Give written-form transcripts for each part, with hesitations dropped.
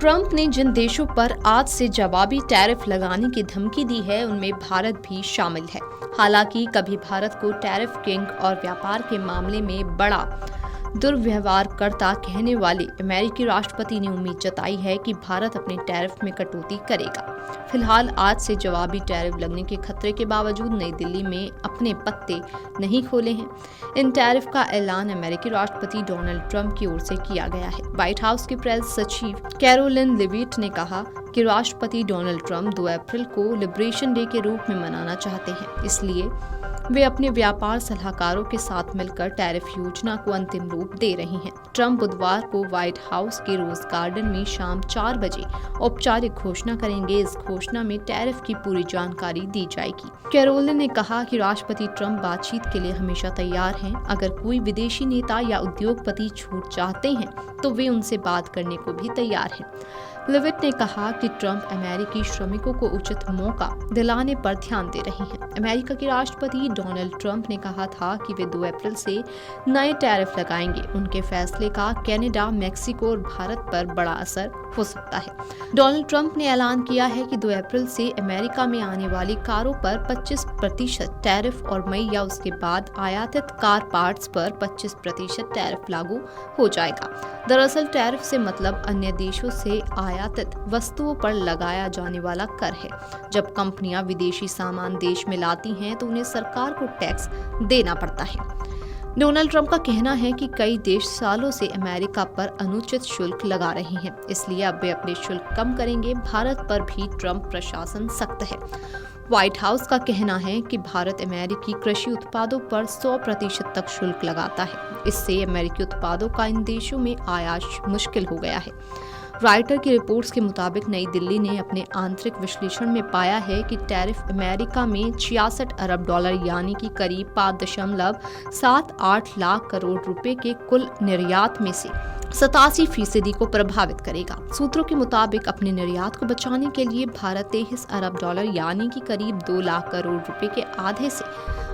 Trump ने जिन देशों पर आज से जवाबी टैरिफ लगाने की धमकी दी है उनमें भारत भी शामिल है। हालांकि कभी भारत को टैरिफ किंग और व्यापार के मामले में बड़ा दुर्व्यवहारकर्ता कहने वाले अमेरिकी राष्ट्रपति ने उम्मीद जताई है कि भारत अपने टैरिफ में कटौती करेगा। फिलहाल आज से जवाबी टैरिफ लगने के खतरे के बावजूद नई दिल्ली में अपने पत्ते नहीं खोले हैं। इन टैरिफ का ऐलान अमेरिकी राष्ट्रपति डोनाल्ड ट्रंप की ओर से किया गया है। व्हाइट हाउस की प्रेस सचिव कैरोलिन लेविट ने कहा कि राष्ट्रपति डोनाल्ड ट्रंप 2 अप्रैल को लिबरेशन डे के रूप में मनाना चाहते हैं, इसलिए वे अपने व्यापार सलाहकारों के साथ मिलकर टैरिफ योजना को अंतिम रूप दे रही हैं। ट्रंप बुधवार को व्हाइट हाउस के रोज गार्डन में शाम 4 बजे औपचारिक घोषणा करेंगे। इस घोषणा में टैरिफ की पूरी जानकारी दी जाएगी। कैरोलिन ने कहा कि राष्ट्रपति ट्रंप बातचीत के लिए हमेशा तैयार हैं। अगर कोई विदेशी नेता या उद्योगपति छूट चाहते हैं तो वे उनसे बात करने को भी तैयार हैं। लेविट ने कहा कि ट्रंप अमेरिकी श्रमिकों को उचित मौका दिलाने पर ध्यान दे रहे हैं। अमेरिका के राष्ट्रपति डोनाल्ड ट्रंप ने कहा था कि वे 2 अप्रैल से नए टैरिफ लगाएंगे। उनके फैसले का कनाडा, मैक्सिको और भारत पर बड़ा असर हो सकता है। डोनाल्ड ट्रंप ने ऐलान किया है कि 2 अप्रैल से अमेरिका में आने वाली कारों पर 25% टैरिफ और मई या उसके बाद आयातित कार पार्ट्स पर 25% टैरिफ लागू हो जाएगा। दरअसल टैरिफ से मतलब अन्य देशों से आयातित वस्तुओं पर लगाया जाने वाला कर है। जब कंपनियां विदेशी सामान देश में लाती हैं तो उन्हें सरकार को टैक्स देना पड़ता है। डोनाल्ड ट्रंप का कहना है कि कई देश सालों से अमेरिका पर अनुचित शुल्क लगा रहे हैं, इसलिए अब वे अपने शुल्क कम करेंगे। भारत पर भी ट्रंप प्रशासन सख्त है। व्हाइट हाउस का कहना है कि भारत अमेरिकी कृषि उत्पादों पर 100% तक शुल्क लगाता है। इससे अमेरिकी उत्पादों का इन देशों में आयात मुश्किल हो गया है। राइटर की रिपोर्ट्स के मुताबिक नई दिल्ली ने अपने आंतरिक विश्लेषण में पाया है कि टैरिफ अमेरिका में 66 अरब डॉलर यानी कि करीब 5.78 लाख करोड़ रुपए के कुल निर्यात में से 87% को प्रभावित करेगा। सूत्रों के मुताबिक अपने निर्यात को बचाने के लिए भारत 23 अरब डॉलर यानी कि करीब 2 लाख करोड़ रुपए के आधे से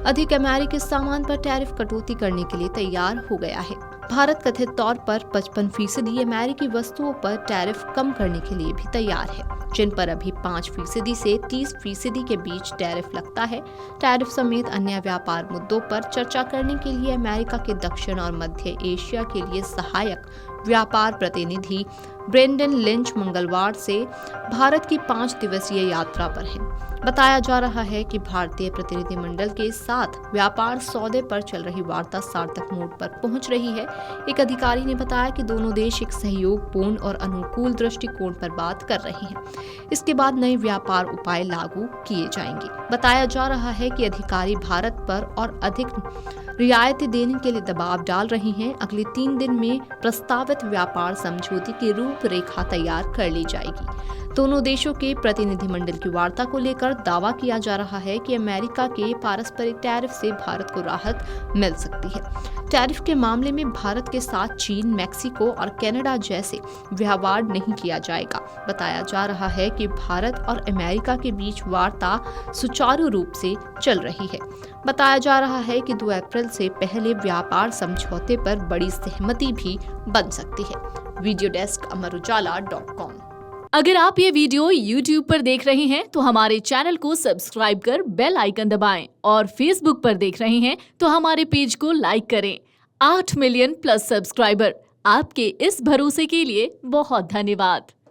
अधिक अमेरिकी सामान पर टैरिफ कटौती करने के लिए तैयार हो गया है। भारत कथित तौर पर 55% अमेरिकी वस्तुओं पर टैरिफ कम करने के लिए भी तैयार है, जिन पर अभी 5% से 30% के बीच टैरिफ लगता है। टैरिफ समेत अन्य व्यापार मुद्दों पर चर्चा करने के लिए अमेरिका के दक्षिण और मध्य एशिया के लिए सहायक व्यापार प्रतिनिधि ब्रेंडन लिंच मंगलवार से भारत की 5 दिवसीय यात्रा पर हैं। बताया जा रहा है कि भारतीय प्रतिनिधिमंडल के साथ व्यापार सौदे पर चल रही वार्ता सार्थक मोड पर पहुंच रही है। एक अधिकारी ने बताया कि दोनों देश एक सहयोगपूर्ण और अनुकूल दृष्टिकोण पर बात कर रहे हैं। इसके बाद नए व्यापार उपाय लागू किए जाएंगे। बताया जा रहा है कि अधिकारी भारत पर और अधिक रियायतें देने के लिए दबाव डाल रहे हैं। अगले 3 दिन में प्रस्तावित व्यापार समझौते की रूपरेखा तैयार कर ली जाएगी। दोनों देशों के प्रतिनिधिमंडल की वार्ता को लेकर दावा किया जा रहा है कि अमेरिका के पारस्परिक टैरिफ से भारत को राहत मिल सकती है। टैरिफ के मामले में भारत के साथ चीन, मैक्सिको और कनाडा जैसे व्यवहार नहीं किया जाएगा। बताया जा रहा है कि भारत और अमेरिका के बीच वार्ता सुचारू रूप से चल रही है। बताया जा रहा है कि 2 अप्रैल से पहले व्यापार समझौते पर बड़ी सहमति भी बन सकती है। वीडियो डेस्क अमरउजाला.com। अगर आप ये वीडियो YouTube पर देख रहे हैं तो हमारे चैनल को सब्सक्राइब कर बेल आइकन दबाएं और Facebook पर देख रहे हैं तो हमारे पेज को लाइक करें। 8 मिलियन प्लस सब्सक्राइबर, आपके इस भरोसे के लिए बहुत धन्यवाद।